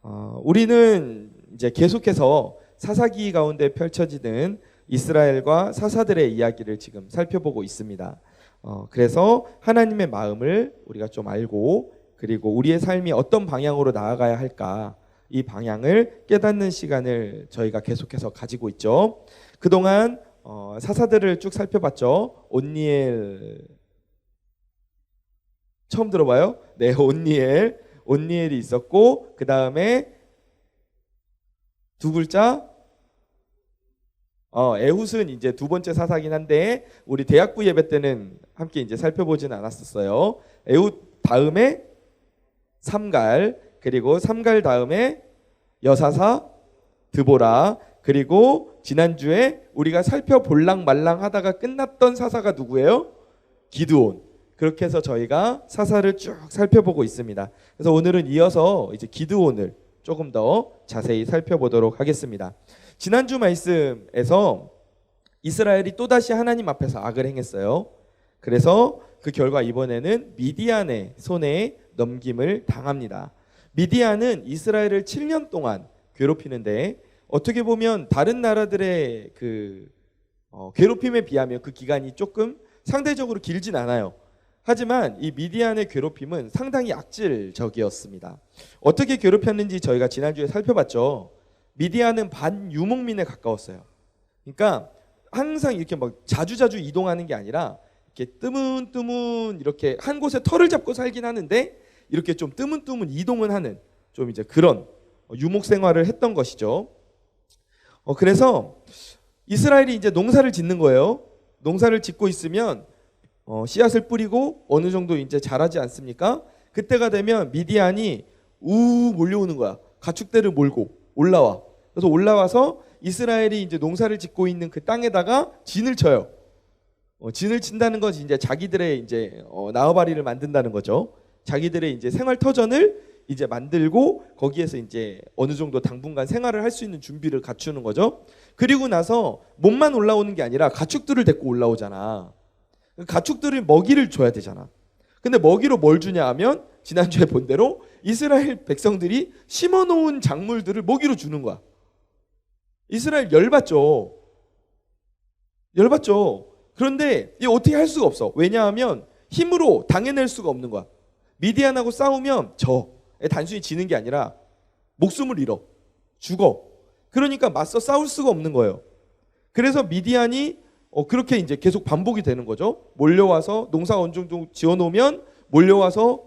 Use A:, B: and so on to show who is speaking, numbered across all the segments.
A: 우리는 이제 계속해서 사사기 가운데 펼쳐지는 이스라엘과 사사들의 이야기를 지금 살펴보고 있습니다. 그래서 하나님의 마음을 우리가 좀 알고, 그리고 우리의 삶이 어떤 방향으로 나아가야 할까, 이 방향을 깨닫는 시간을 저희가 계속해서 가지고 있죠. 그동안 사사들을 쭉 살펴봤죠. 온니엘 처음 들어봐요? 네, 온니엘이 있었고, 그 다음에 두 글자 에훗은 이제 두 번째 사사긴 한데 우리 대학부 예배 때는 함께 이제 살펴보지는 않았었어요. 에훗 다음에 삼갈, 그리고 삼갈 다음에 여사사 드보라, 그리고 지난주에 우리가 살펴볼랑 말랑 하다가 끝났던 사사가 누구예요? 기드온. 그렇게 해서 저희가 사사를 쭉 살펴보고 있습니다. 그래서 오늘은 이어서 이제 기드온을 조금 더 자세히 살펴보도록 하겠습니다. 지난주 말씀에서 이스라엘이 또다시 하나님 앞에서 악을 행했어요. 그래서 그 결과 이번에는 미디안의 손에 넘김을 당합니다. 미디안은 이스라엘을 7년 동안 괴롭히는데, 어떻게 보면 다른 나라들의 그 괴롭힘에 비하면 그 기간이 조금 상대적으로 길진 않아요. 하지만 이 미디안의 괴롭힘은 상당히 악질적이었습니다. 어떻게 괴롭혔는지 저희가 지난주에 살펴봤죠. 미디안은 반유목민에 가까웠어요. 그러니까 항상 이렇게 막 자주자주 이동하는 게 아니라 이렇게 뜨문뜨문 이렇게 한 곳에 털을 잡고 살긴 하는데, 이렇게 좀 뜨문뜨문 이동은 하는 좀 이제 그런 유목 생활을 했던 것이죠. 그래서 이스라엘이 이제 농사를 짓는 거예요. 농사를 짓고 있으면 씨앗을 뿌리고 어느 정도 이제 자라지 않습니까? 그때가 되면 미디안이 몰려오는 거야. 가축대를 몰고 올라와. 그래서 올라와서 이스라엘이 이제 농사를 짓고 있는 그 땅에다가 진을 쳐요. 진을 친다는 것이 이제 자기들의 이제 나와바리를 만든다는 거죠. 자기들의 이제 생활 터전을 이제 만들고 거기에서 이제 어느 정도 당분간 생활을 할 수 있는 준비를 갖추는 거죠. 그리고 나서 몸만 올라오는 게 아니라 가축들을 데리고 올라오잖아. 가축들이 먹이를 줘야 되잖아. 근데 먹이로 뭘 주냐 하면 지난주에 본 대로 이스라엘 백성들이 심어놓은 작물들을 먹이로 주는 거야. 이스라엘 열받죠. 그런데 이 어떻게 할 수가 없어. 왜냐하면 힘으로 당해낼 수가 없는 거야. 미디안하고 싸우면 단순히 지는 게 아니라 목숨을 잃어. 죽어. 그러니까 맞서 싸울 수가 없는 거예요. 그래서 미디안이 그렇게 이제 계속 반복이 되는 거죠. 몰려와서 농사 어느 정도 지어놓으면 몰려와서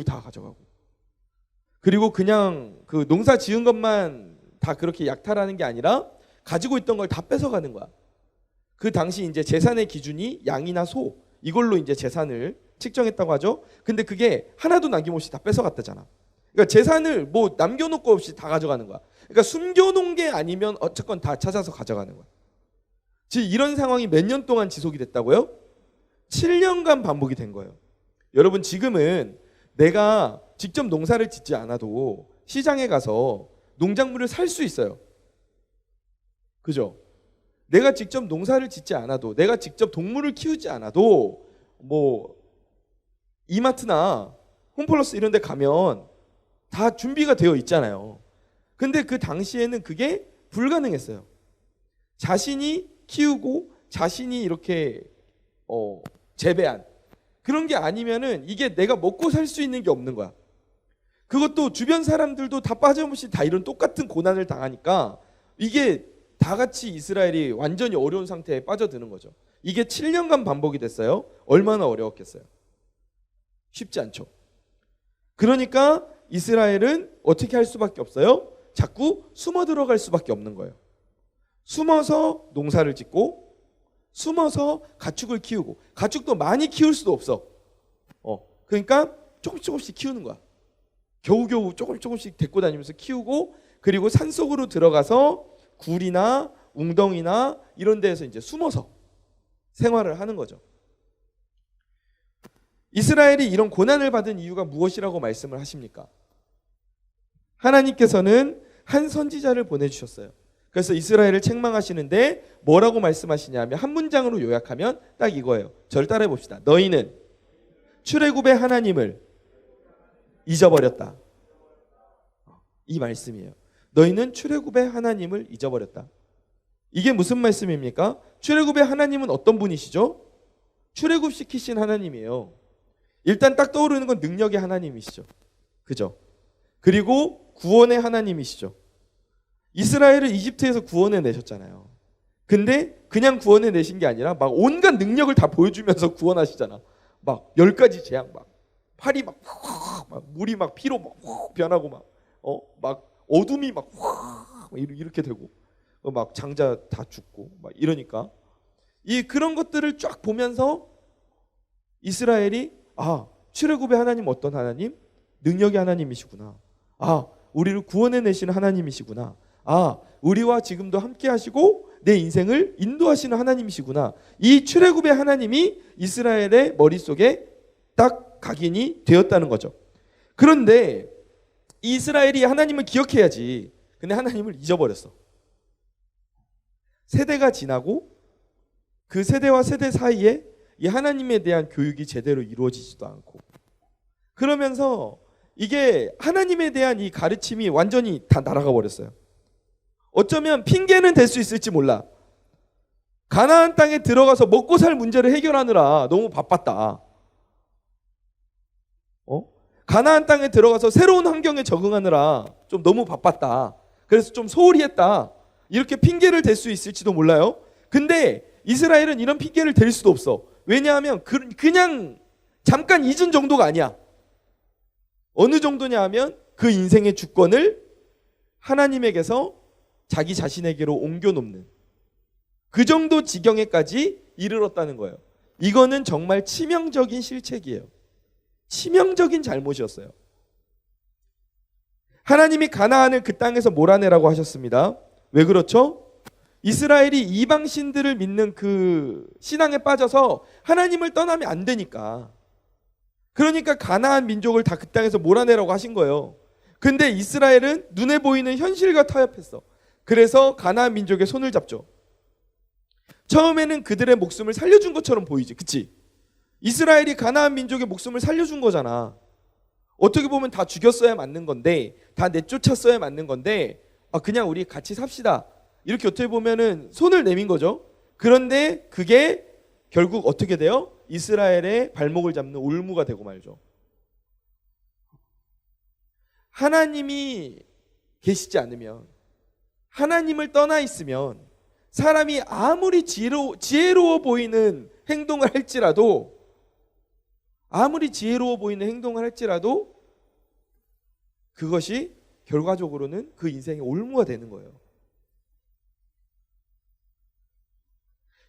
A: 다 가져가고, 그리고 그냥 그 농사 지은 것만 다 그렇게 약탈하는 게 아니라 가지고 있던 걸 다 뺏어가는 거야. 그 당시 이제 재산의 기준이 양이나 소, 이걸로 이제 재산을 측정했다고 하죠. 근데 그게 하나도 남김없이 다 뺏어갔다잖아. 그러니까 재산을 뭐 남겨놓고 없이 다 가져가는 거야. 그러니까 숨겨놓은 게 아니면 어쨌건 다 찾아서 가져가는 거야. 지금 이런 상황이 몇 년 동안 지속이 됐다고요? 7년간 반복이 된 거예요. 여러분, 지금은 내가 직접 농사를 짓지 않아도 시장에 가서 농작물을 살 수 있어요. 그죠? 내가 직접 농사를 짓지 않아도, 내가 직접 동물을 키우지 않아도 뭐 이마트나 홈플러스 이런 데 가면 다 준비가 되어 있잖아요. 근데 그 당시에는 그게 불가능했어요. 자신이 키우고 자신이 이렇게 재배한 그런 게 아니면은 이게 내가 먹고 살 수 있는 게 없는 거야. 그것도 주변 사람들도 다 빠짐없이 다 이런 똑같은 고난을 당하니까 이게 다 같이 이스라엘이 완전히 어려운 상태에 빠져드는 거죠. 이게 7년간 반복이 됐어요. 얼마나 어려웠겠어요. 쉽지 않죠. 그러니까 이스라엘은 어떻게 할 수밖에 없어요? 자꾸 숨어 들어갈 수밖에 없는 거예요. 숨어서 농사를 짓고, 숨어서 가축을 키우고, 가축도 많이 키울 수도 없어. 그러니까 조금씩 키우는 거야. 겨우겨우 조금씩 데리고 다니면서 키우고, 그리고 산속으로 들어가서 굴이나 웅덩이나 이런 데에서 이제 숨어서 생활을 하는 거죠. 이스라엘이 이런 고난을 받은 이유가 무엇이라고 말씀을 하십니까? 하나님께서는 한 선지자를 보내주셨어요. 그래서 이스라엘을 책망하시는데 뭐라고 말씀하시냐면, 한 문장으로 요약하면 딱 이거예요. 저를 따라해 봅시다. 너희는 출애굽의 하나님을 잊어버렸다. 이 말씀이에요. 너희는 출애굽의 하나님을 잊어버렸다. 이게 무슨 말씀입니까? 출애굽의 하나님은 어떤 분이시죠? 출애굽시키신 하나님이에요. 일단 딱 떠오르는 건 능력의 하나님이시죠. 그죠? 그리고 구원의 하나님이시죠. 이스라엘을 이집트에서 구원해 내셨잖아요. 근데 그냥 구원해 내신 게 아니라 막 온갖 능력을 다 보여주면서 구원하시잖아. 막 10가지 재앙, 막 팔이 막 물이 막 피로 막 변하고 막 어둠이 막 이렇게 되고 막 장자 다 죽고 막 이러니까 그런 것들을 쫙 보면서 이스라엘이 출애굽의 하나님 어떤 하나님? 능력의 하나님이시구나. 우리를 구원해 내시는 하나님이시구나. 우리와 지금도 함께 하시고 내 인생을 인도하시는 하나님이시구나. 이 출애굽의 하나님이 이스라엘의 머릿속에 딱 각인이 되었다는 거죠. 그런데 이스라엘이 하나님을 기억해야지. 근데 하나님을 잊어버렸어. 세대가 지나고 그 세대와 세대 사이에 이 하나님에 대한 교육이 제대로 이루어지지도 않고, 그러면서 이게 하나님에 대한 이 가르침이 완전히 다 날아가 버렸어요. 어쩌면 핑계는 될 수 있을지 몰라. 가나안 땅에 들어가서 먹고 살 문제를 해결하느라 너무 바빴다. 가나안 땅에 들어가서 새로운 환경에 적응하느라 좀 너무 바빴다. 그래서 좀 소홀히 했다. 이렇게 핑계를 댈 수 있을지도 몰라요. 근데 이스라엘은 이런 핑계를 댈 수도 없어. 왜냐하면 그냥 잠깐 잊은 정도가 아니야. 어느 정도냐 하면 그 인생의 주권을 하나님에게서 자기 자신에게로 옮겨놓는 그 정도 지경에까지 이르렀다는 거예요. 이거는 정말 치명적인 실책이에요. 치명적인 잘못이었어요. 하나님이 가나안을 그 땅에서 몰아내라고 하셨습니다. 왜 그렇죠? 이스라엘이 이방 신들을 믿는 그 신앙에 빠져서 하나님을 떠나면 안 되니까. 그러니까 가나안 민족을 다 그 땅에서 몰아내라고 하신 거예요. 근데 이스라엘은 눈에 보이는 현실과 타협했어. 그래서 가나안 민족의 손을 잡죠. 처음에는 그들의 목숨을 살려준 것처럼 보이지, 그치? 이스라엘이 가나안 민족의 목숨을 살려준 거잖아. 어떻게 보면 다 죽였어야 맞는 건데, 다 내쫓았어야 맞는 건데, 그냥 우리 같이 삽시다, 이렇게 어떻게 보면은 손을 내민 거죠. 그런데 그게 결국 어떻게 돼요? 이스라엘의 발목을 잡는 올무가 되고 말죠. 하나님이 계시지 않으면, 하나님을 떠나 있으면 사람이 아무리 지혜로워 보이는 행동을 할지라도, 그것이 결과적으로는 그 인생의 올무가 되는 거예요.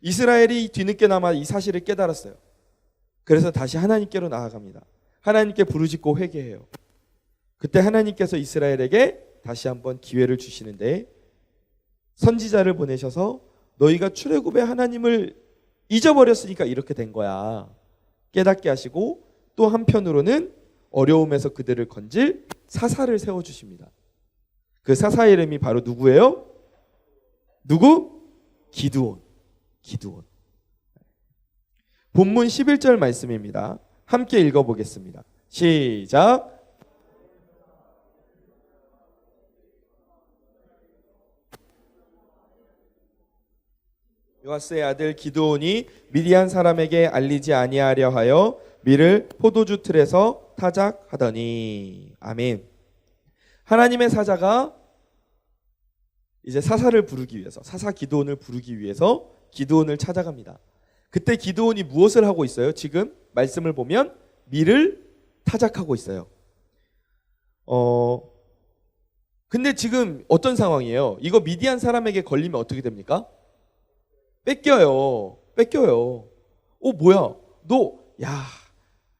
A: 이스라엘이 뒤늦게나마 이 사실을 깨달았어요. 그래서 다시 하나님께로 나아갑니다. 하나님께 부르짖고 회개해요. 그때 하나님께서 이스라엘에게 다시 한번 기회를 주시는데, 선지자를 보내셔서 너희가 출애굽의 하나님을 잊어버렸으니까 이렇게 된 거야, 깨닫게 하시고, 또 한편으로는 어려움에서 그들을 건질 사사를 세워주십니다. 그 사사의 이름이 바로 누구예요? 누구? 기드온. 본문 11절 말씀입니다. 함께 읽어보겠습니다. 시작. 요아스의 아들 기드온이 미디안 사람에게 알리지 아니하려 하여 밀을 포도주 틀에서 타작하더니. 아멘. 하나님의 사자가 이제 사사를 부르기 위해서, 사사 기드온을 부르기 위해서 기드온을 찾아갑니다. 그때 기드온이 무엇을 하고 있어요? 지금 말씀을 보면 밀을 타작하고 있어요. 근데 지금 어떤 상황이에요? 이거 미디안 사람에게 걸리면 어떻게 됩니까? 뺏겨요. 뭐야?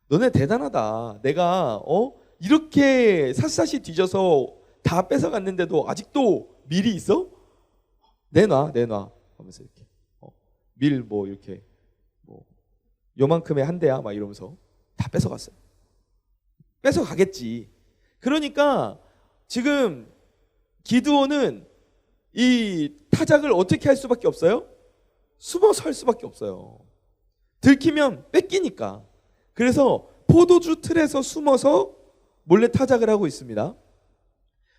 A: 너네 대단하다. 내가 이렇게 샅샅이 뒤져서 다 뺏어갔는데도 아직도 밀이 있어? 내놔 하면서 이렇게 밀 이렇게 요만큼의 한 대야 막 이러면서 다 뺏어갔어요. 뺏어가겠지. 그러니까 지금 기드온은 이 타작을 어떻게 할 수밖에 없어요? 숨어서 할 수밖에 없어요. 들키면 뺏기니까. 그래서 포도주 틀에서 숨어서 몰래 타작을 하고 있습니다.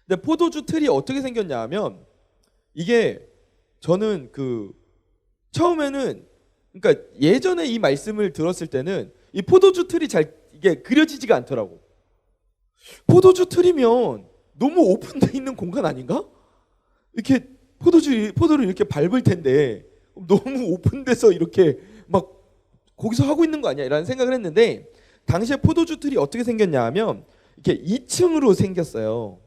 A: 근데 포도주 틀이 어떻게 생겼냐 하면 이게 저는 처음에는 그러니까 예전에 이 말씀을 들었을 때는 이 포도주 틀이 잘 이게 그려지지가 않더라고. 포도주 틀이면 너무 오픈되어 있는 공간 아닌가? 이렇게 포도를 이렇게 밟을 텐데 너무 오픈돼서 이렇게 막 거기서 하고 있는 거 아니야? 라는 생각을 했는데 당시에 포도주 틀이 어떻게 생겼냐 하면 이렇게 2층으로 생겼어요.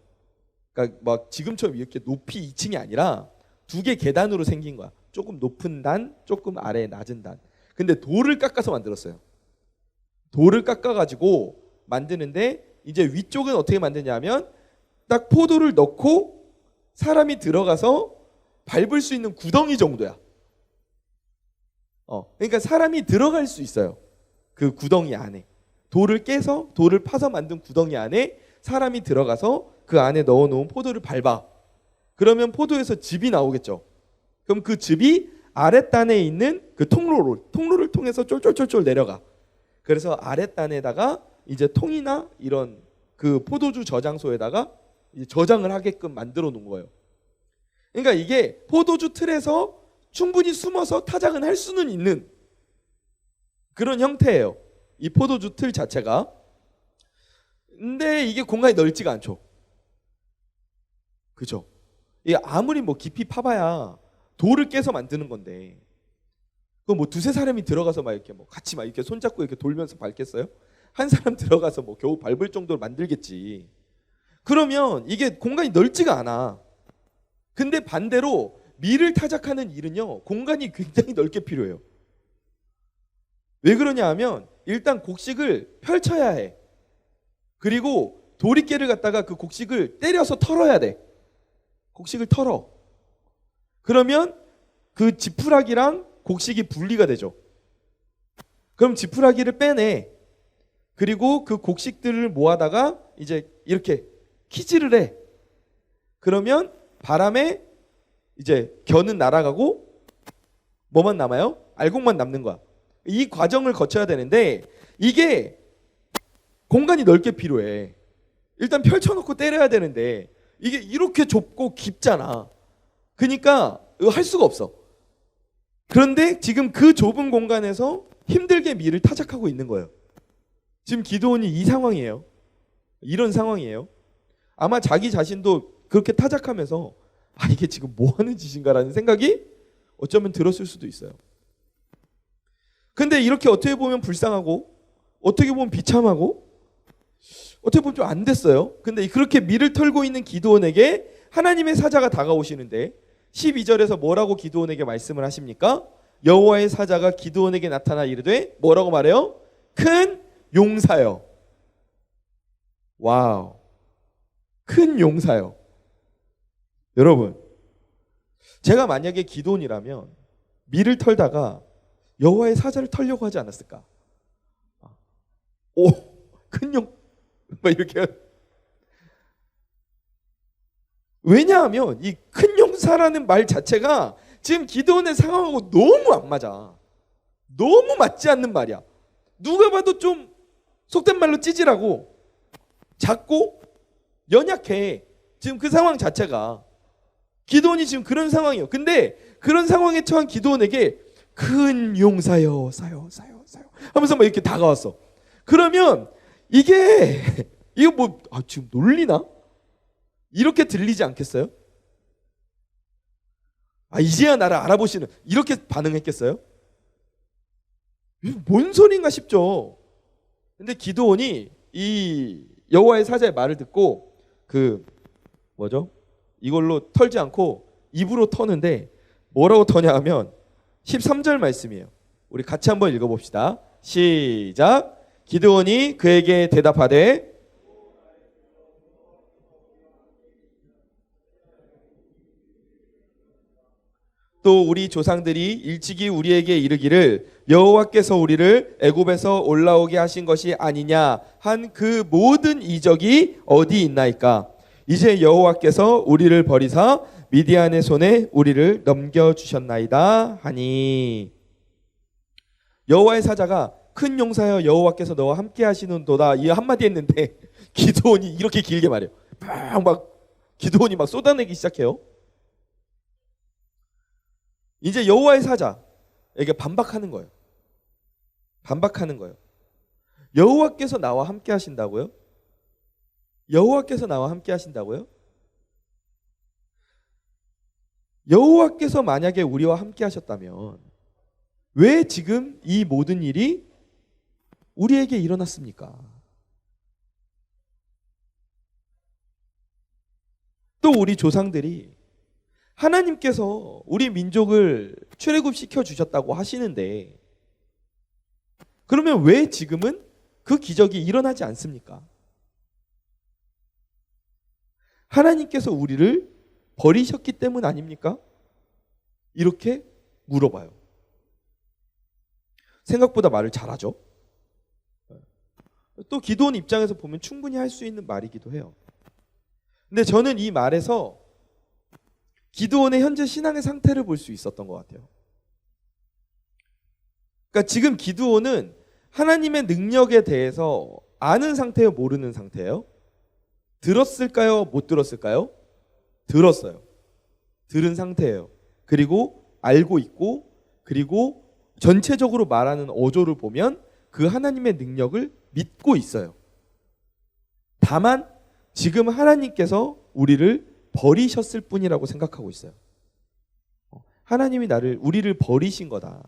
A: 그러니까 막 지금처럼 이렇게 높이 2층이 아니라 두 개 계단으로 생긴 거야. 조금 높은 단, 조금 아래 낮은 단. 근데 돌을 깎아서 만들었어요. 돌을 깎아가지고 만드는데 이제 위쪽은 어떻게 만드냐면 딱 포도를 넣고 사람이 들어가서 밟을 수 있는 구덩이 정도야. 그러니까 사람이 들어갈 수 있어요. 그 구덩이 안에. 돌을 깨서 돌을 파서 만든 구덩이 안에 사람이 들어가서 그 안에 넣어놓은 포도를 밟아. 그러면 포도에서 즙이 나오겠죠. 그럼 그 즙이 아랫단에 있는 그 통로를 통해서 쫄쫄쫄쫄 내려가. 그래서 아랫단에다가 이제 통이나 이런 그 포도주 저장소에다가 이제 저장을 하게끔 만들어 놓은 거예요. 그러니까 이게 포도주 틀에서 충분히 숨어서 타작은 할 수는 있는 그런 형태예요. 이 포도주 틀 자체가. 근데 이게 공간이 넓지가 않죠. 그죠? 이게 아무리 뭐 깊이 파봐야 돌을 깨서 만드는 건데, 그 뭐 두세 사람이 들어가서 막 이렇게 뭐 같이 막 이렇게 손잡고 이렇게 돌면서 밟겠어요? 한 사람 들어가서 뭐 겨우 밟을 정도로 만들겠지. 그러면 이게 공간이 넓지가 않아. 근데 반대로 밀을 타작하는 일은요, 공간이 굉장히 넓게 필요해요. 왜 그러냐 하면 일단 곡식을 펼쳐야 해. 그리고 도리깨를 갖다가 그 곡식을 때려서 털어야 돼. 곡식을 털어. 그러면 그 지푸라기랑 곡식이 분리가 되죠. 그럼 지푸라기를 빼내. 그리고 그 곡식들을 모아다가 이제 이렇게 키질을 해. 그러면 바람에 이제 겨는 날아가고 뭐만 남아요? 알곡만 남는 거야. 이 과정을 거쳐야 되는데 이게 공간이 넓게 필요해. 일단 펼쳐놓고 때려야 되는데 이게 이렇게 좁고 깊잖아. 그러니까 할 수가 없어. 그런데 지금 그 좁은 공간에서 힘들게 밀을 타작하고 있는 거예요. 지금 기드온이 이 상황이에요. 이런 상황이에요. 아마 자기 자신도 그렇게 타작하면서 이게 지금 뭐 하는 짓인가라는 생각이 어쩌면 들었을 수도 있어요. 근데 이렇게 어떻게 보면 불쌍하고 어떻게 보면 비참하고 어떻게 보면 좀 안 됐어요. 근데 그렇게 밀을 털고 있는 기드온에게 하나님의 사자가 다가오시는데 12절에서 뭐라고 기드온에게 말씀을 하십니까? 여호와의 사자가 기드온에게 나타나 이르되 뭐라고 말해요? 큰 용사여. 와우. 큰 용사여. 여러분, 제가 만약에 기드온이라면 밀을 털다가 여호와의 사자를 털려고 하지 않았을까? 오, 큰 용, 막 이렇게. 왜냐하면 이 큰 용사라는 말 자체가 지금 기드온의 상황하고 너무 안 맞아. 너무 맞지 않는 말이야. 누가 봐도 좀 속된 말로 찌질하고 작고 연약해. 지금 그 상황 자체가. 기드온이 지금 그런 상황이에요. 근데 그런 상황에 처한 기드온에게 큰 용사여 사요 하면서 막 이렇게 다가왔어. 그러면 이거 뭐 지금 놀리나? 이렇게 들리지 않겠어요? 이제야 나를 알아보시는, 이렇게 반응했겠어요? 뭔 소린가 싶죠. 근데 기드온이 이 여호와의 사자의 말을 듣고 이걸로 털지 않고 입으로 터는데 뭐라고 터냐 하면 13절 말씀이에요. 우리 같이 한번 읽어봅시다. 시작. 기드온이 그에게 대답하되 또 우리 조상들이 일찍이 우리에게 이르기를 여호와께서 우리를 애굽에서 올라오게 하신 것이 아니냐 한 그 모든 이적이 어디 있나이까? 이제 여호와께서 우리를 버리사 미디안의 손에 우리를 넘겨주셨나이다 하니. 여호와의 사자가 큰 용사여 여호와께서 너와 함께 하시는도다 이 한마디 했는데 기드온이 이렇게 길게 말해요. 막 기드온이 막 쏟아내기 시작해요. 이제 여호와의 사자에게 반박하는 거예요. 반박하는 거예요. 여호와께서 나와 함께 하신다고요? 여호와께서 나와 함께 하신다고요? 여호와께서 만약에 우리와 함께 하셨다면 왜 지금 이 모든 일이 우리에게 일어났습니까? 또 우리 조상들이 하나님께서 우리 민족을 출애굽시켜 주셨다고 하시는데 그러면 왜 지금은 그 기적이 일어나지 않습니까? 하나님께서 우리를 버리셨기 때문 아닙니까? 이렇게 물어봐요. 생각보다 말을 잘하죠. 또 기드온 입장에서 보면 충분히 할 수 있는 말이기도 해요. 근데 저는 이 말에서 기드온의 현재 신앙의 상태를 볼 수 있었던 것 같아요. 그러니까 지금 기드온은 하나님의 능력에 대해서 아는 상태예요, 모르는 상태예요? 들었을까요? 못 들었을까요? 들었어요. 들은 상태예요. 그리고 알고 있고, 그리고 전체적으로 말하는 어조를 보면 그 하나님의 능력을 믿고 있어요. 다만 지금 하나님께서 우리를 버리셨을 뿐이라고 생각하고 있어요. 하나님이 우리를 버리신 거다.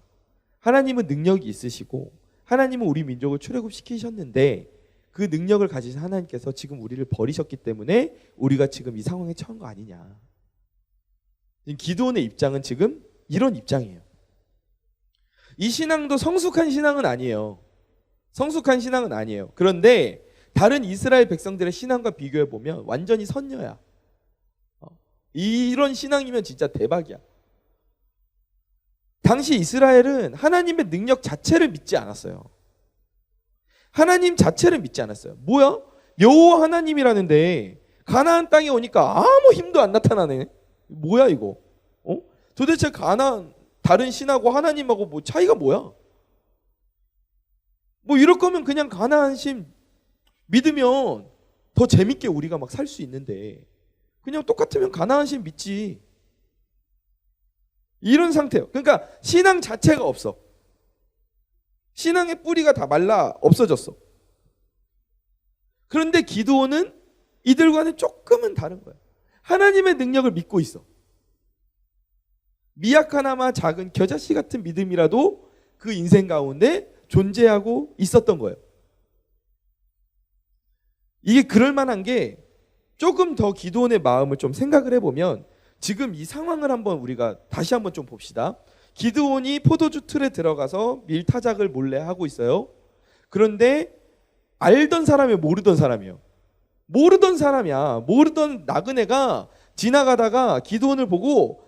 A: 하나님은 능력이 있으시고 하나님은 우리 민족을 출애굽시키셨는데 그 능력을 가지신 하나님께서 지금 우리를 버리셨기 때문에 우리가 지금 이 상황에 처한 거 아니냐. 기드온의 입장은 지금 이런 입장이에요. 이 신앙도 성숙한 신앙은 아니에요. 성숙한 신앙은 아니에요. 그런데 다른 이스라엘 백성들의 신앙과 비교해 보면 완전히 선녀야. 이런 신앙이면 진짜 대박이야. 당시 이스라엘은 하나님의 능력 자체를 믿지 않았어요. 하나님 자체를 믿지 않았어요. 뭐야? 여호와 하나님이라는데 가나안 땅에 오니까 아무 힘도 안 나타나네. 뭐야 이거? 도대체 가나안 다른 신하고 하나님하고 뭐 차이가 뭐야? 뭐 이럴 거면 그냥 가나안 신 믿으면 더 재밌게 우리가 막 살 수 있는데 그냥 똑같으면 가나안 신 믿지. 이런 상태예요. 그러니까 신앙 자체가 없어. 신앙의 뿌리가 다 말라 없어졌어. 그런데 기드온은 이들과는 조금은 다른 거야. 하나님의 능력을 믿고 있어. 미약하나마 작은 겨자씨 같은 믿음이라도 그 인생 가운데 존재하고 있었던 거예요. 이게 그럴 만한 게 조금 더 기드온의 마음을 좀 생각을 해보면 지금 이 상황을 한번 우리가 다시 한번 좀 봅시다. 기드온이 포도주 틀에 들어가서 밀타작을 몰래 하고 있어요. 그런데 알던 사람이에요, 모르던 사람이에요? 모르던 사람이야. 모르던 나그네가 지나가다가 기드온을 보고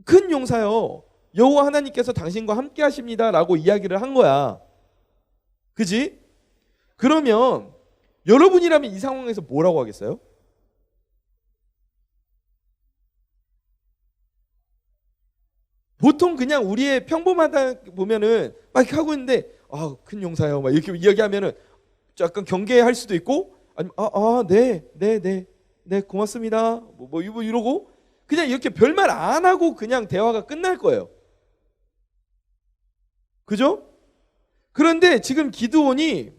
A: 큰 용사요, 여호와 하나님께서 당신과 함께 하십니다 라고 이야기를 한 거야. 그지? 그러면 여러분이라면 이 상황에서 뭐라고 하겠어요? 보통 그냥 우리의 평범하다 보면은 막 하고 있는데 큰 용사요 막 이렇게 이야기하면은 약간 경계할 수도 있고 아니면 네 고맙습니다 뭐 이러고 그냥 이렇게 별말 안 하고 그냥 대화가 끝날 거예요. 그죠? 그런데 지금 기드온이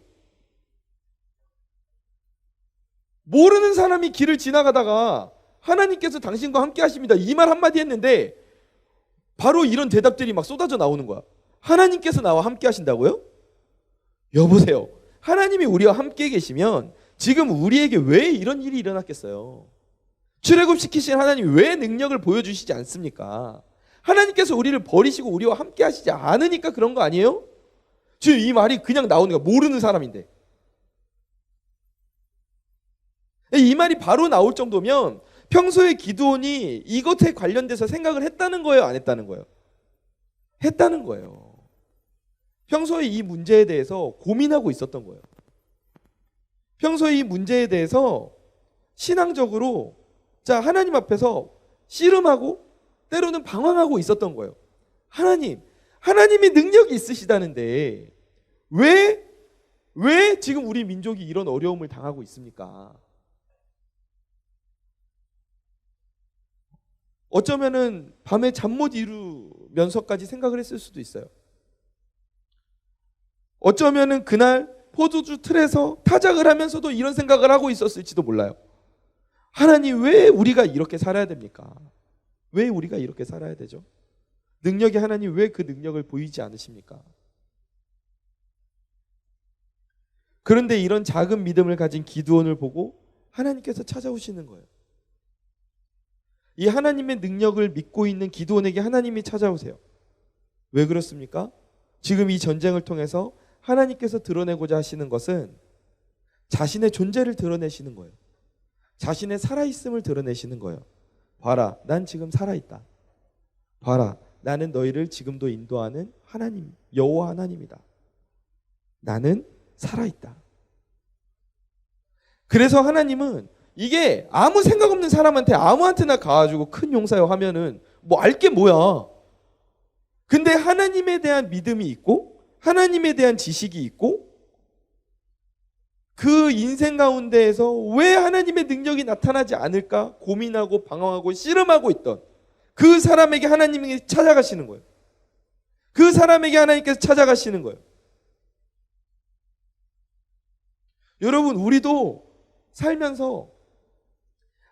A: 모르는 사람이 길을 지나가다가 하나님께서 당신과 함께 하십니다 이 말 한마디 했는데 바로 이런 대답들이 막 쏟아져 나오는 거야. 하나님께서 나와 함께 하신다고요? 여보세요. 하나님이 우리와 함께 계시면 지금 우리에게 왜 이런 일이 일어났겠어요? 출애굽시키신 하나님이 왜 능력을 보여주시지 않습니까? 하나님께서 우리를 버리시고 우리와 함께 하시지 않으니까 그런 거 아니에요? 지금 이 말이 그냥 나오는 거야. 모르는 사람인데. 이 말이 바로 나올 정도면 평소에 기드온이 이것에 관련돼서 생각을 했다는 거예요? 안 했다는 거예요? 했다는 거예요. 평소에 이 문제에 대해서 고민하고 있었던 거예요. 평소에 이 문제에 대해서 신앙적으로 하나님 앞에서 씨름하고 때로는 방황하고 있었던 거예요. 하나님이 능력이 있으시다는데 왜 지금 우리 민족이 이런 어려움을 당하고 있습니까? 어쩌면은 밤에 잠 못 이루면서까지 생각을 했을 수도 있어요. 어쩌면은 그날 포도주 틀에서 타작을 하면서도 이런 생각을 하고 있었을지도 몰라요. 하나님, 왜 우리가 이렇게 살아야 됩니까? 왜 우리가 이렇게 살아야 되죠? 능력이 하나님, 왜 그 능력을 보이지 않으십니까? 그런데 이런 작은 믿음을 가진 기드온을 보고 하나님께서 찾아오시는 거예요. 이 하나님의 능력을 믿고 있는 기드온에게 하나님이 찾아오세요. 왜 그렇습니까? 지금 이 전쟁을 통해서 하나님께서 드러내고자 하시는 것은 자신의 존재를 드러내시는 거예요. 자신의 살아있음을 드러내시는 거예요. 봐라, 난 지금 살아있다. 봐라, 나는 너희를 지금도 인도하는 하나님, 여호와 하나님이다. 나는 살아있다. 그래서 하나님은 이게 아무 생각 없는 사람한테 아무한테나 가가지고 큰 용사요 하면은 뭐 알 게 뭐야. 근데 하나님에 대한 믿음이 있고 하나님에 대한 지식이 있고 그 인생 가운데에서 왜 하나님의 능력이 나타나지 않을까 고민하고 방황하고 씨름하고 있던 그 사람에게 하나님이 찾아가시는 거예요. 그 사람에게 하나님께서 찾아가시는 거예요. 여러분, 우리도 살면서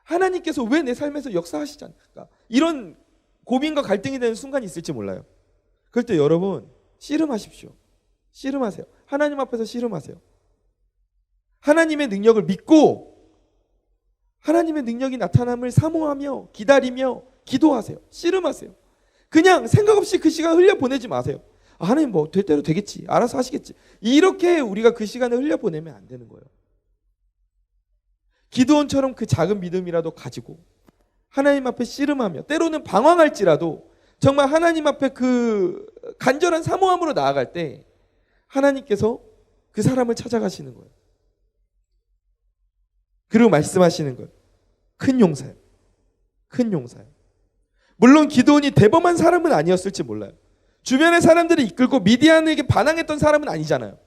A: 하나님께서 왜 내 삶에서 역사하시지 않을까? 이런 고민과 갈등이 되는 순간이 있을지 몰라요. 그럴 때 여러분, 씨름하십시오. 씨름하세요. 하나님 앞에서 씨름하세요. 하나님의 능력을 믿고 하나님의 능력이 나타남을 사모하며 기다리며 기도하세요. 씨름하세요. 그냥 생각 없이 그 시간 흘려보내지 마세요. 아, 하나님 뭐 될 대로 되겠지. 알아서 하시겠지. 이렇게 우리가 그 시간을 흘려보내면 안 되는 거예요. 기드온처럼 그 작은 믿음이라도 가지고 하나님 앞에 씨름하며 때로는 방황할지라도 정말 하나님 앞에 그 간절한 사모함으로 나아갈 때 하나님께서 그 사람을 찾아가시는 거예요. 그리고 말씀하시는 거예요. 큰 용사요. 큰 용사요. 물론 기드온이 대범한 사람은 아니었을지 몰라요. 주변의 사람들을 이끌고 미디안에게 반항했던 사람은 아니잖아요.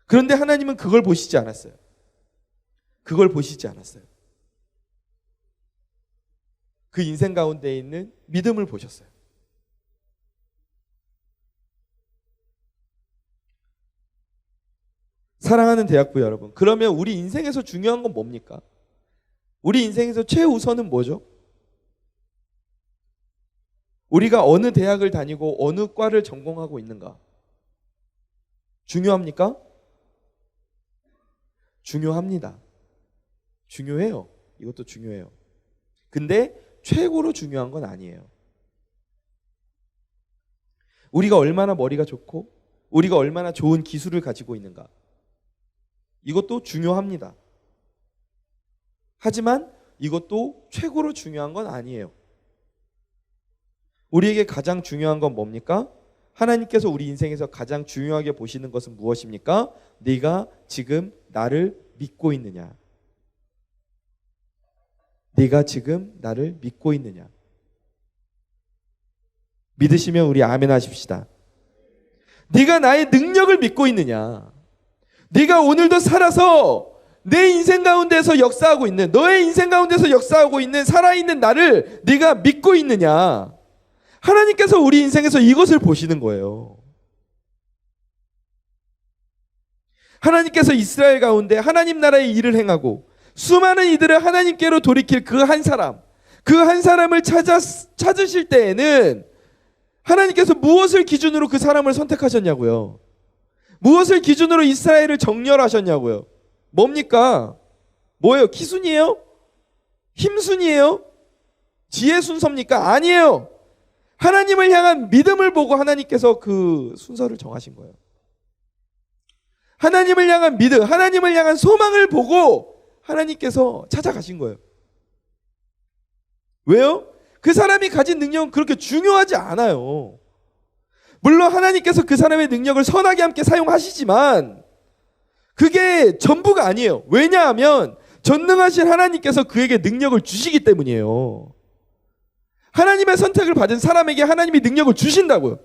A: 그런데 하나님은 그걸 보시지 않았어요. 그걸 보시지 않았어요. 그 인생 가운데 있는 믿음을 보셨어요. 사랑하는 대학부 여러분, 그러면 우리 인생에서 중요한 건 뭡니까? 우리 인생에서 최우선은 뭐죠? 우리가 어느 대학을 다니고 어느 과를 전공하고 있는가? 중요합니까? 중요합니다. 중요해요. 이것도 중요해요. 근데 최고로 중요한 건 아니에요. 우리가 얼마나 머리가 좋고 우리가 얼마나 좋은 기술을 가지고 있는가? 이것도 중요합니다. 하지만 이것도 최고로 중요한 건 아니에요. 우리에게 가장 중요한 건 뭡니까? 하나님께서 우리 인생에서 가장 중요하게 보시는 것은 무엇입니까? 네가 지금 나를 믿고 있느냐? 네가 지금 나를 믿고 있느냐? 믿으시면 우리 아멘 하십시다. 네가 나의 능력을 믿고 있느냐? 네가 오늘도 살아서 내 인생 가운데서 역사하고 있는, 너의 인생 가운데서 역사하고 있는 살아있는 나를 네가 믿고 있느냐? 하나님께서 우리 인생에서 이것을 보시는 거예요. 하나님께서 이스라엘 가운데 하나님 나라의 일을 행하고 수많은 이들을 하나님께로 돌이킬 그 한 사람, 그 한 사람을 찾으실 때에는 하나님께서 무엇을 기준으로 그 사람을 선택하셨냐고요? 무엇을 기준으로 이스라엘을 정렬하셨냐고요? 뭡니까? 뭐예요? 키순이에요? 힘순이에요? 지혜 순서입니까? 아니에요. 하나님을 향한 믿음을 보고 하나님께서 그 순서를 정하신 거예요. 하나님을 향한 믿음, 하나님을 향한 소망을 보고 하나님께서 찾아가신 거예요. 왜요? 그 사람이 가진 능력은 그렇게 중요하지 않아요. 물론 하나님께서 그 사람의 능력을 선하게 함께 사용하시지만 그게 전부가 아니에요. 왜냐하면 전능하신 하나님께서 그에게 능력을 주시기 때문이에요. 하나님의 선택을 받은 사람에게 하나님이 능력을 주신다고요.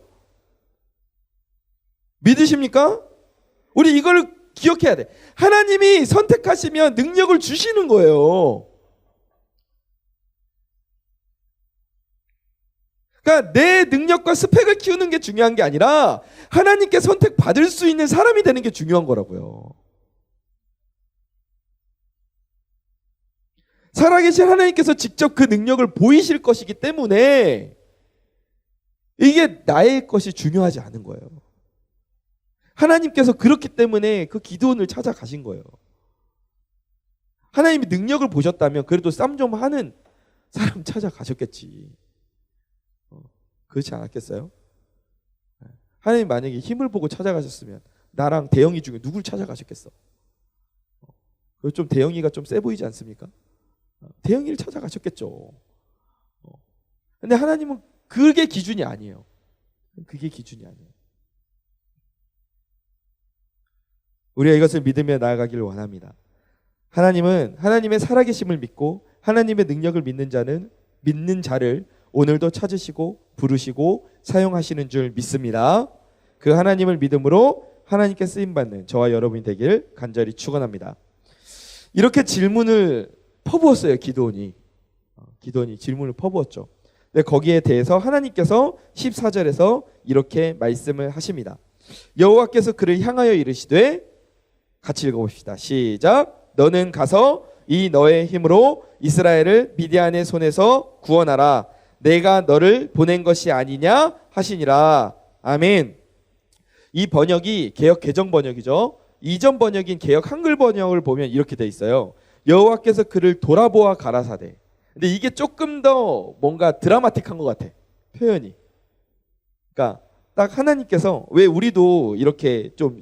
A: 믿으십니까? 우리 이걸 기억해야 돼. 하나님이 선택하시면 능력을 주시는 거예요. 그러니까 내 능력과 스펙을 키우는 게 중요한 게 아니라 하나님께 선택받을 수 있는 사람이 되는 게 중요한 거라고요. 살아계신 하나님께서 직접 그 능력을 보이실 것이기 때문에 이게 나의 것이 중요하지 않은 거예요. 하나님께서 그렇기 때문에 그 기드온을 찾아가신 거예요. 하나님이 능력을 보셨다면 그래도 싸움 좀 하는 사람 찾아가셨겠지. 그렇지 않았겠어요? 하나님 만약에 힘을 보고 찾아가셨으면 나랑 대영이 중에 누굴 찾아가셨겠어? 좀 대영이가 좀 세 보이지 않습니까? 대영이를 찾아가셨겠죠. 근데 하나님은 그게 기준이 아니에요. 그게 기준이 아니에요. 우리가 이것을 믿으며 나아가기를 원합니다. 하나님은 하나님의 살아계심을 믿고 하나님의 능력을 믿는 자를 오늘도 찾으시고 부르시고 사용하시는 줄 믿습니다. 그 하나님을 믿음으로 하나님께 쓰임받는 저와 여러분이 되길 간절히 축원합니다. 이렇게 질문을 퍼부었어요. 기드온이 질문을 퍼부었죠. 근데 거기에 대해서 하나님께서 14절에서 이렇게 말씀을 하십니다. 여호와께서 그를 향하여 이르시되, 같이 읽어봅시다. 시작. 너는 가서 이 너의 힘으로 이스라엘을 미디안의 손에서 구원하라. 내가 너를 보낸 것이 아니냐 하시니라. 아멘. 이 번역이 개역 개정 번역이죠. 이전 번역인 개역 한글 번역을 보면 이렇게 돼 있어요. 여호와께서 그를 돌아보아 가라사대. 근데 이게 조금 더 뭔가 드라마틱한 것 같아, 표현이. 그러니까 딱 하나님께서, 왜 우리도 이렇게 좀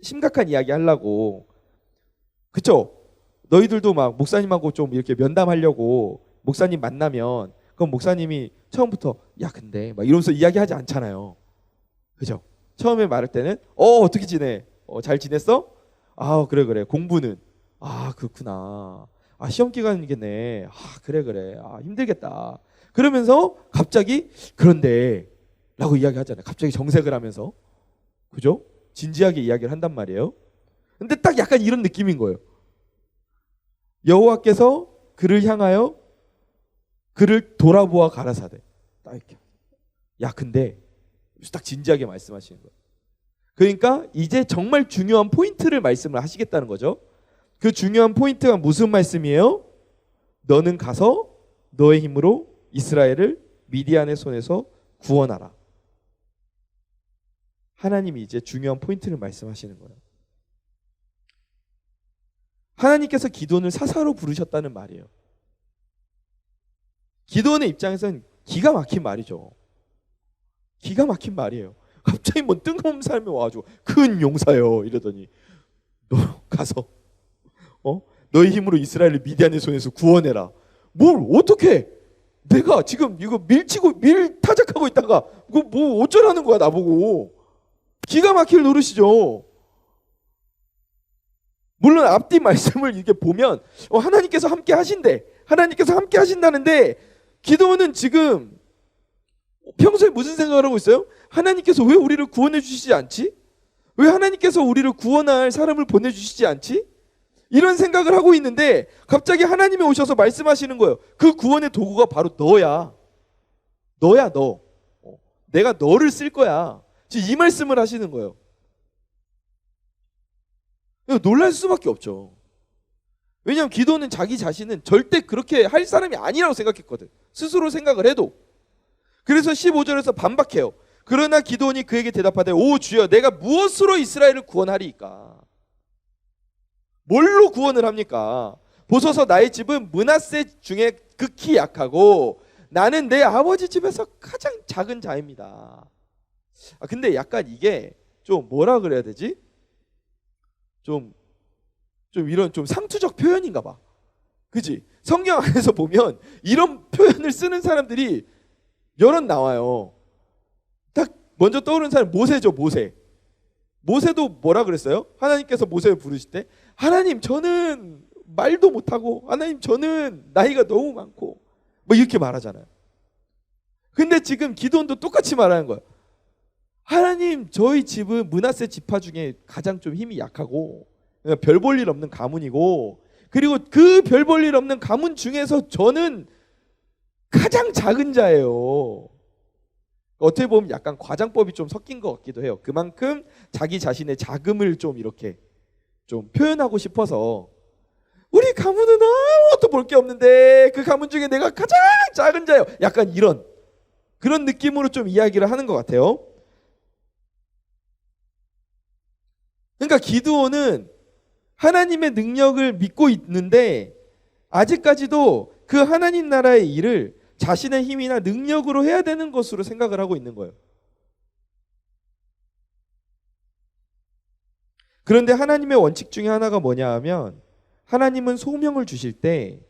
A: 심각한 이야기 하려고, 그쵸? 너희들도 막 목사님하고 좀 이렇게 면담하려고 목사님 만나면 그럼 목사님이 처음부터 야 근데 막 이러면서 이야기하지 않잖아요. 그죠? 처음에 말할 때는 어떻게 지내? 잘 지냈어? 아 그래 공부는? 아 그렇구나. 아 시험 기간이겠네. 아 그래. 아 힘들겠다. 그러면서 갑자기 그런데 라고 이야기하잖아요. 갑자기 정색을 하면서. 그죠? 진지하게 이야기를 한단 말이에요. 근데 딱 약간 이런 느낌인 거예요. 여호와께서 그를 향하여 그를 돌아보아 가라사대. 딱 이렇게. 야 근데 딱 진지하게 말씀하시는 거예요. 그러니까 이제 정말 중요한 포인트를 말씀을 하시겠다는 거죠. 그 중요한 포인트가 무슨 말씀이에요? 너는 가서 너의 힘으로 이스라엘을 미디안의 손에서 구원하라. 하나님이 이제 중요한 포인트를 말씀하시는 거예요. 하나님께서 기드온을 사사로 부르셨다는 말이에요. 기드온의 입장에서는 기가 막힌 말이죠. 기가 막힌 말이에요. 갑자기 뭐 뜬금없는 사람이 와가지고 큰 용사요 이러더니 너 가서 너의 힘으로 이스라엘을 미디안의 손에서 구원해라. 뭘 어떻게? 내가 지금 이거 밀 타작하고 있다가 그거 뭐 어쩌라는 거야 나보고. 기가 막힐 노릇이죠. 물론 앞뒤 말씀을 이렇게 보면 하나님께서 함께 하신대. 하나님께서 함께 하신다는데 기드온은 지금 평소에 무슨 생각을 하고 있어요? 하나님께서 왜 우리를 구원해 주시지 않지? 왜 하나님께서 우리를 구원할 사람을 보내주시지 않지? 이런 생각을 하고 있는데 갑자기 하나님이 오셔서 말씀하시는 거예요. 그 구원의 도구가 바로 너야. 너. 내가 너를 쓸 거야. 지금 이 말씀을 하시는 거예요. 놀랄 수밖에 없죠. 왜냐하면 기도는 자기 자신은 절대 그렇게 할 사람이 아니라고 생각했거든. 스스로 생각을 해도. 그래서 15절에서 반박해요. 그러나 기드온이 그에게 대답하되 오 주여 내가 무엇으로 이스라엘을 구원하리이까? 뭘로 구원을 합니까? 보소서 나의 집은 므낫세 중에 극히 약하고 나는 내 아버지 집에서 가장 작은 자입니다. 근데 약간 이게 좀 뭐라 그래야 되지? 좀 이런 좀 상투적 표현인가 봐. 그치? 성경 안에서 보면 이런 표현을 쓰는 사람들이 여럿 나와요. 딱 먼저 떠오르는 사람이 모세죠. 모세도 뭐라 그랬어요? 하나님께서 모세를 부르실 때 하나님 저는 말도 못하고 하나님 저는 나이가 너무 많고 뭐 이렇게 말하잖아요. 근데 지금 기드온도 똑같이 말하는 거예요. 하나님 저희 집은 므낫세 지파 중에 가장 좀 힘이 약하고 별 볼 일 없는 가문이고 그리고 그 별 볼 일 없는 가문 중에서 저는 가장 작은 자예요. 어떻게 보면 약간 과장법이 좀 섞인 것 같기도 해요. 그만큼 자기 자신의 자금을 좀 이렇게 좀 표현하고 싶어서 우리 가문은 아무것도 볼 게 없는데 그 가문 중에 내가 가장 작은 자요. 약간 이런 그런 느낌으로 좀 이야기를 하는 것 같아요. 그러니까 기드온은 하나님의 능력을 믿고 있는데 아직까지도 그 하나님 나라의 일을 자신의 힘이나 능력으로 해야 되는 것으로 생각을 하고 있는 거예요. 그런데 하나님의 원칙 중에 하나가 뭐냐 하면 하나님은 소명을 주실 때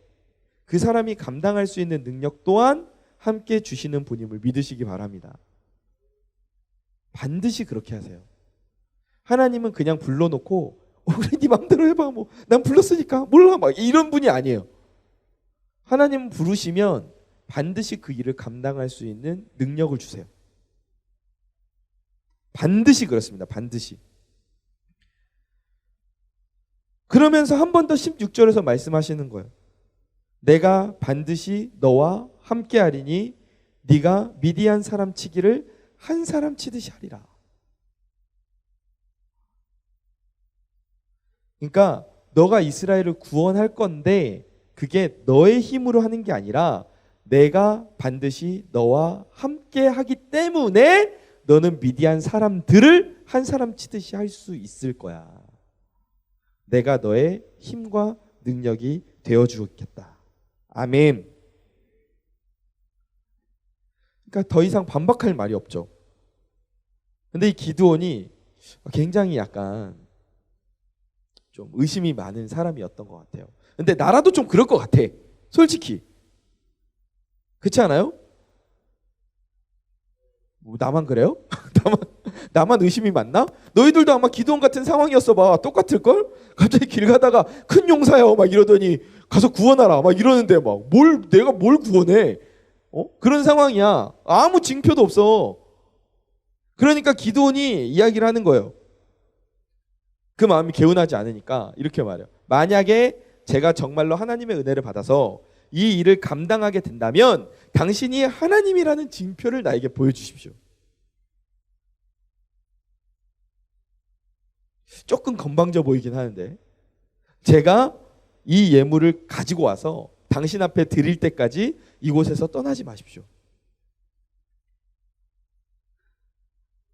A: 그 사람이 감당할 수 있는 능력 또한 함께 주시는 분임을 믿으시기 바랍니다. 반드시 그렇게 하세요. 하나님은 그냥 불러놓고 그래 네 맘대로 해봐 뭐 난 불렀으니까 몰라 막 이런 분이 아니에요. 하나님 부르시면 반드시 그 일을 감당할 수 있는 능력을 주세요. 반드시 그렇습니다. 반드시. 그러면서 한 번 더 16절에서 말씀하시는 거예요. 내가 반드시 너와 함께 하리니 네가 미디안 사람 치기를 한 사람 치듯이 하리라. 그러니까 너가 이스라엘을 구원할 건데 그게 너의 힘으로 하는 게 아니라 내가 반드시 너와 함께 하기 때문에 너는 미디안 사람들을 한 사람 치듯이 할 수 있을 거야. 내가 너의 힘과 능력이 되어주겠다. 아멘. 그러니까 더 이상 반박할 말이 없죠. 근데 이 기드온이 굉장히 약간 좀 의심이 많은 사람이었던 것 같아요. 근데 나라도 좀 그럴 것 같아. 솔직히. 그렇지 않아요? 뭐 나만 그래요? 나만 의심이 많나? 너희들도 아마 기드온 같은 상황이었어 봐. 똑같을걸? 갑자기 길 가다가 큰 용사야 막 이러더니 가서 구원하라 막 이러는데 막 내가 뭘 구원해? 그런 상황이야. 아무 징표도 없어. 그러니까 기드온이 이야기를 하는 거예요. 그 마음이 개운하지 않으니까 이렇게 말해요. 만약에 제가 정말로 하나님의 은혜를 받아서 이 일을 감당하게 된다면 당신이 하나님이라는 징표를 나에게 보여주십시오. 조금 건방져 보이긴 하는데 제가 이 예물을 가지고 와서 당신 앞에 드릴 때까지 이곳에서 떠나지 마십시오.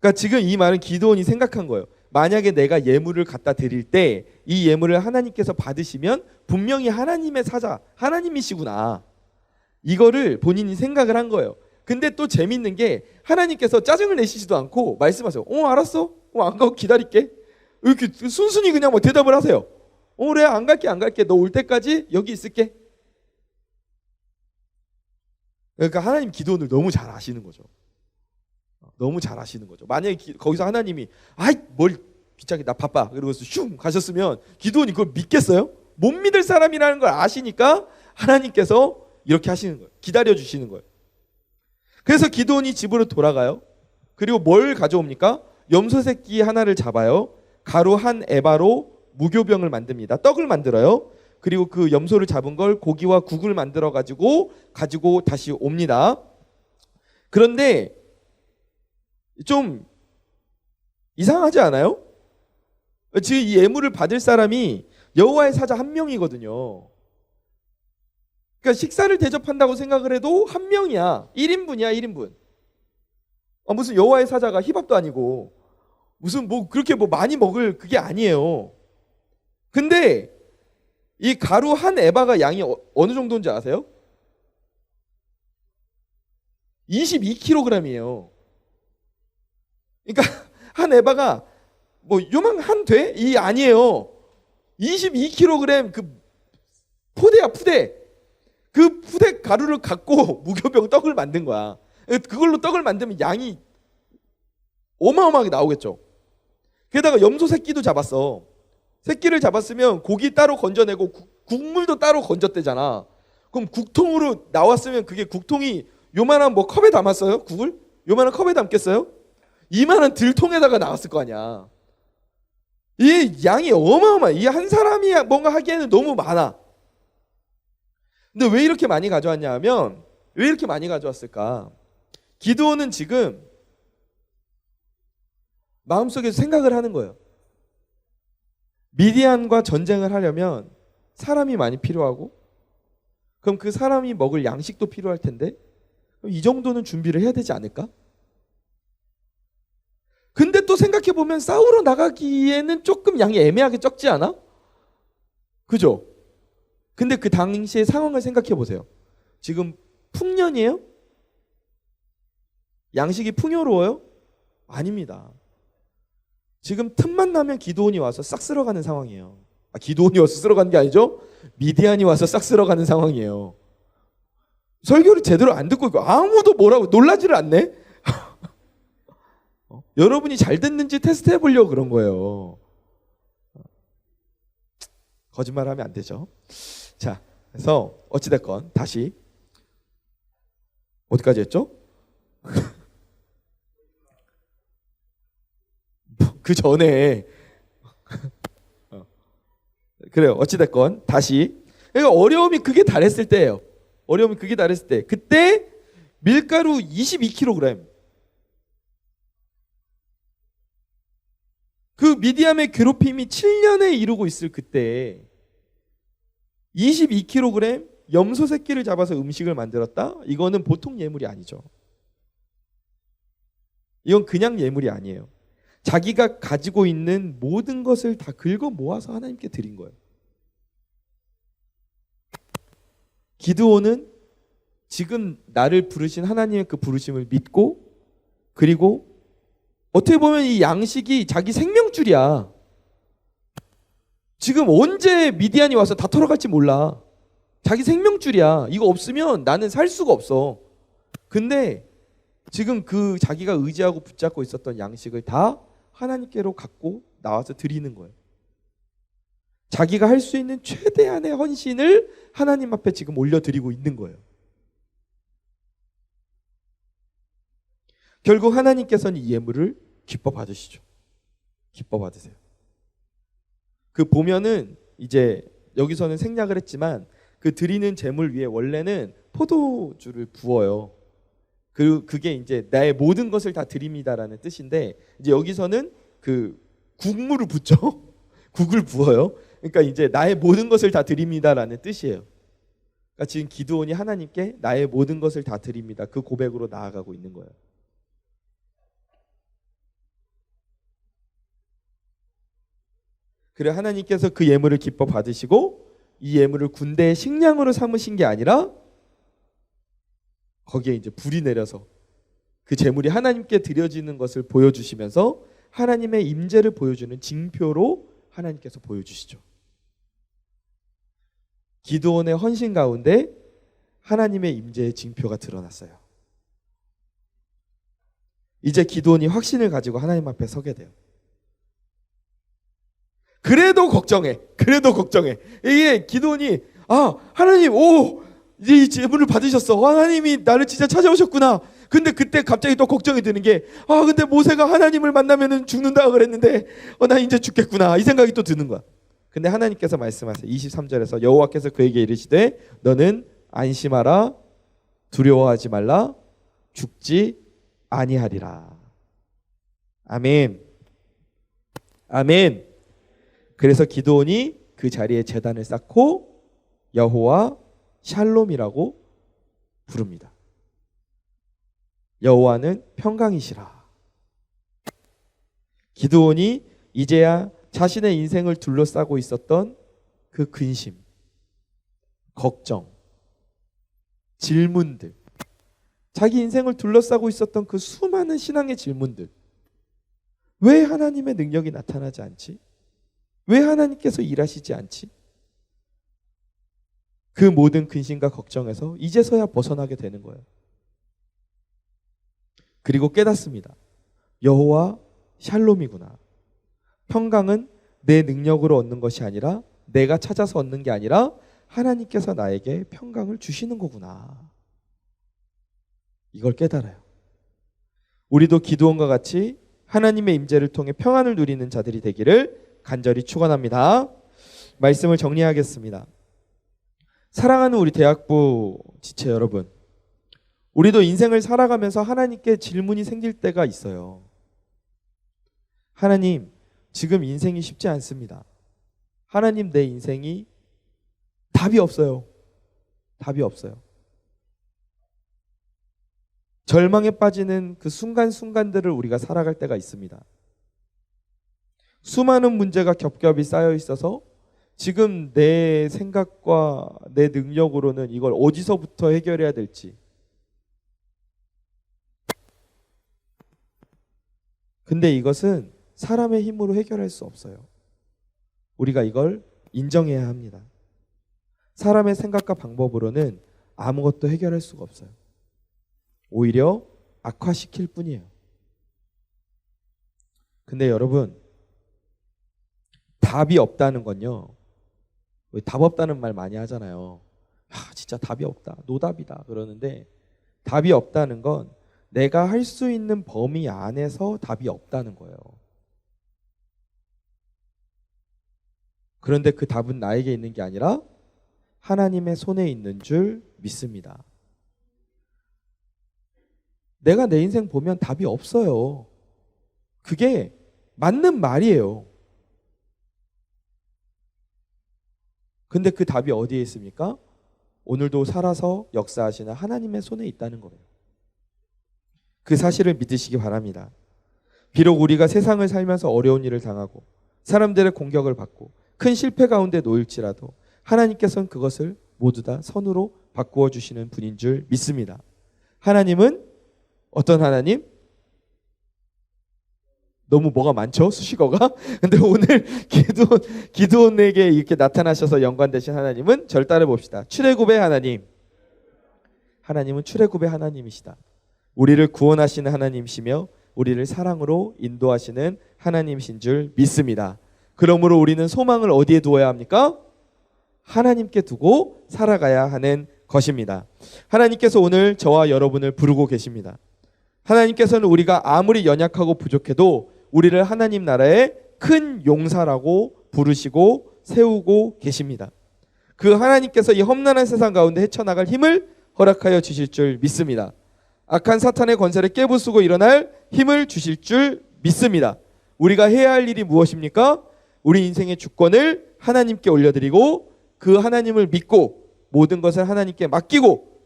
A: 그러니까 지금 이 말은 기드온이 생각한 거예요. 만약에 내가 예물을 갖다 드릴 때 이 예물을 하나님께서 받으시면 분명히 하나님의 사자, 하나님이시구나. 이거를 본인이 생각을 한 거예요. 근데 또 재밌는 게 하나님께서 짜증을 내시지도 않고 말씀하세요. 알았어. 안 가고 기다릴게. 이렇게 순순히 그냥 뭐 대답을 하세요. 그래 안 갈게. 너 올 때까지 여기 있을게. 그러니까 하나님 기도를 너무 잘 아시는 거죠. 너무 잘 아시는 거죠. 만약에 거기서 하나님이 뭘 귀찮게 나 바빠 그러고서 슝 가셨으면 기도원이 그걸 믿겠어요? 못 믿을 사람이라는 걸 아시니까 하나님께서 이렇게 하시는 거예요. 기다려 주시는 거예요. 그래서 기도원이 집으로 돌아가요. 그리고 뭘 가져옵니까? 염소 새끼 하나를 잡아요. 가루 한 에바로 무교병을 만듭니다. 떡을 만들어요. 그리고 그 염소를 잡은 걸 고기와 국을 만들어 가지고 다시 옵니다. 그런데 좀 이상하지 않아요? 지금 이 예물을 받을 사람이 여호와의 사자 한 명이거든요. 그러니까 식사를 대접한다고 생각을 해도 한 명이야. 1인분이야 1인분. 무슨 여호와의 사자가 희밥도 아니고 무슨 뭐 그렇게 뭐 많이 먹을 그게 아니에요. 근데 이 가루 한 에바가 양이 어느 정도인지 아세요? 22kg이에요. 그러니까 한 에바가 뭐 요만 한 돼? 이 아니에요. 22kg 그 포대야 푸대. 그 푸대 가루를 갖고 무교병 떡을 만든 거야. 그걸로 떡을 만들면 양이 어마어마하게 나오겠죠. 게다가 염소 새끼도 잡았어. 새끼를 잡았으면 고기 따로 건져내고 국물도 따로 건졌대잖아. 그럼 국통으로 나왔으면 그게 국통이 요만한 뭐 컵에 담았어요? 국을? 요만한 컵에 담겠어요? 이만한 들통에다가 나왔을 거 아니야. 이 양이 어마어마해. 이 한 사람이 뭔가 하기에는 너무 많아. 근데 왜 이렇게 많이 가져왔냐 하면 왜 이렇게 많이 가져왔을까? 기드온은 지금 마음속에서 생각을 하는 거예요. 미디안과 전쟁을 하려면 사람이 많이 필요하고, 그럼 그 사람이 먹을 양식도 필요할 텐데 이 정도는 준비를 해야 되지 않을까? 근데 또 생각해보면 싸우러 나가기에는 조금 양이 애매하게 적지 않아? 그죠? 근데 그 당시의 상황을 생각해보세요. 지금 풍년이에요? 양식이 풍요로워요? 아닙니다. 지금 틈만 나면 기드온이 와서 싹 쓸어가는 상황이에요. 기드온이 와서 쓸어가는 게 아니죠? 미디안이 와서 싹 쓸어가는 상황이에요. 설교를 제대로 안 듣고 있고 아무도 뭐라고 놀라지를 않네? 여러분이 잘 듣는지 테스트 해보려고 그런 거예요. 거짓말하면 안 되죠. 자, 그래서 어찌됐건 다시 어디까지 했죠? 그 전에 그래요. 어찌됐건 다시, 그러니까 어려움이 그게 달했을 때예요. 어려움이 그게 달했을 때, 그때 밀가루 22kg, 그 미디안의 괴롭힘이 7년에 이르고 있을 그때 22kg 염소 새끼를 잡아서 음식을 만들었다? 이거는 보통 예물이 아니죠. 이건 그냥 예물이 아니에요. 자기가 가지고 있는 모든 것을 다 긁어 모아서 하나님께 드린 거예요. 기드온은 지금 나를 부르신 하나님의 그 부르심을 믿고, 그리고 어떻게 보면 이 양식이 자기 생명줄이야. 지금 언제 미디안이 와서 다 털어갈지 몰라. 자기 생명줄이야. 이거 없으면 나는 살 수가 없어. 근데 지금 그 자기가 의지하고 붙잡고 있었던 양식을 다 하나님께로 갖고 나와서 드리는 거예요. 자기가 할 수 있는 최대한의 헌신을 하나님 앞에 지금 올려드리고 있는 거예요. 결국 하나님께서는 이 예물을 기뻐 받으시죠. 기뻐 받으세요. 그 보면은 이제 여기서는 생략을 했지만 그 드리는 제물 위에 원래는 포도주를 부어요. 그게 이제 나의 모든 것을 다 드립니다라는 뜻인데, 이제 여기서는 그 국물을 붓죠. 국을 부어요. 그러니까 이제 나의 모든 것을 다 드립니다라는 뜻이에요. 그러니까 지금 기드온이 하나님께 나의 모든 것을 다 드립니다, 그 고백으로 나아가고 있는 거예요. 그래 하나님께서 그 예물을 기뻐 받으시고 이 예물을 군대의 식량으로 삼으신 게 아니라 거기에 이제 불이 내려서 그 제물이 하나님께 드려지는 것을 보여주시면서 하나님의 임재를 보여주는 징표로 하나님께서 보여주시죠. 기드온의 헌신 가운데 하나님의 임재의 징표가 드러났어요. 이제 기드온이 확신을 가지고 하나님 앞에 서게 돼요. 그래도 걱정해. 이게 기드온이 하나님, 이제 이 제물을 받으셨어. 하나님이 나를 진짜 찾아오셨구나. 근데 그때 갑자기 또 걱정이 드는 게, 근데 모세가 하나님을 만나면은 죽는다고 그랬는데 나 이제 죽겠구나, 이 생각이 또 드는 거야. 근데 하나님께서 말씀하세요. 23절에서 여호와께서 그에게 이르시되 너는 안심하라, 두려워하지 말라, 죽지 아니하리라. 아멘. 아멘. 그래서 기드온이 그 자리에 제단을 쌓고 여호와 샬롬이라고 부릅니다. 여호와는 평강이시라. 기드온이 이제야 자신의 인생을 둘러싸고 있었던 그 근심, 걱정, 질문들, 자기 인생을 둘러싸고 있었던 그 수많은 신앙의 질문들, 왜 하나님의 능력이 나타나지 않지? 왜 하나님께서 일하시지 않지? 그 모든 근심과 걱정에서 이제서야 벗어나게 되는 거예요. 그리고 깨닫습니다. 여호와 샬롬이구나. 평강은 내 능력으로 얻는 것이 아니라, 내가 찾아서 얻는 게 아니라 하나님께서 나에게 평강을 주시는 거구나. 이걸 깨달아요. 우리도 기드온과 같이 하나님의 임재를 통해 평안을 누리는 자들이 되기를 간절히 축원합니다. 말씀을 정리하겠습니다. 사랑하는 우리 대학부 지체 여러분, 우리도 인생을 살아가면서 하나님께 질문이 생길 때가 있어요. 하나님, 지금 인생이 쉽지 않습니다. 하나님, 내 인생이 답이 없어요. 답이 없어요. 절망에 빠지는 그 순간순간들을 우리가 살아갈 때가 있습니다. 수많은 문제가 겹겹이 쌓여 있어서 지금 내 생각과 내 능력으로는 이걸 어디서부터 해결해야 될지. 근데 이것은 사람의 힘으로 해결할 수 없어요. 우리가 이걸 인정해야 합니다. 사람의 생각과 방법으로는 아무것도 해결할 수가 없어요. 오히려 악화시킬 뿐이에요. 근데 여러분, 답이 없다는 건요, 왜 답 없다는 말 많이 하잖아요. 진짜 답이 없다, 노답이다 그러는데, 답이 없다는 건 내가 할 수 있는 범위 안에서 답이 없다는 거예요. 그런데 그 답은 나에게 있는 게 아니라 하나님의 손에 있는 줄 믿습니다. 내가 내 인생 보면 답이 없어요. 그게 맞는 말이에요. 근데 그 답이 어디에 있습니까? 오늘도 살아서 역사하시는 하나님의 손에 있다는 거예요. 그 사실을 믿으시기 바랍니다. 비록 우리가 세상을 살면서 어려운 일을 당하고 사람들의 공격을 받고 큰 실패 가운데 놓일지라도 하나님께서는 그것을 모두 다 선으로 바꾸어 주시는 분인 줄 믿습니다. 하나님은 어떤 하나님? 너무 뭐가 많죠? 수식어가? 근데 오늘 기드온에게 이렇게 나타나셔서 연관되신 하나님은 절 따라 봅시다. 출애굽의 하나님. 하나님은 출애굽의 하나님이시다. 우리를 구원하시는 하나님이시며 우리를 사랑으로 인도하시는 하나님이신 줄 믿습니다. 그러므로 우리는 소망을 어디에 두어야 합니까? 하나님께 두고 살아가야 하는 것입니다. 하나님께서 오늘 저와 여러분을 부르고 계십니다. 하나님께서는 우리가 아무리 연약하고 부족해도 우리를 하나님 나라의 큰 용사라고 부르시고 세우고 계십니다. 그 하나님께서 이 험난한 세상 가운데 헤쳐나갈 힘을 허락하여 주실 줄 믿습니다. 악한 사탄의 권세를 깨부수고 일어날 힘을 주실 줄 믿습니다. 우리가 해야 할 일이 무엇입니까? 우리 인생의 주권을 하나님께 올려드리고 그 하나님을 믿고 모든 것을 하나님께 맡기고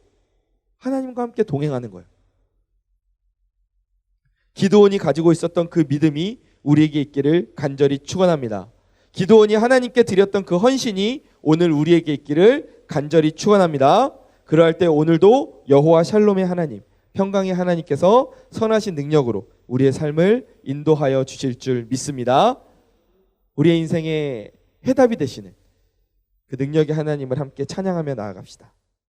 A: 하나님과 함께 동행하는 거예요. 기드온이 가지고 있었던 그 믿음이 우리에게 있기를 간절히 축원합니다. 기드온이 하나님께 드렸던 그 헌신이 오늘 우리에게 있기를 간절히 축원합니다. 그러할 때 오늘도 여호와 샬롬의 하나님, 평강의 하나님께서 선하신 능력으로 우리의 삶을 인도하여 주실 줄 믿습니다. 우리의 인생의 해답이 되시는 그 능력의 하나님을 함께 찬양하며 나아갑시다.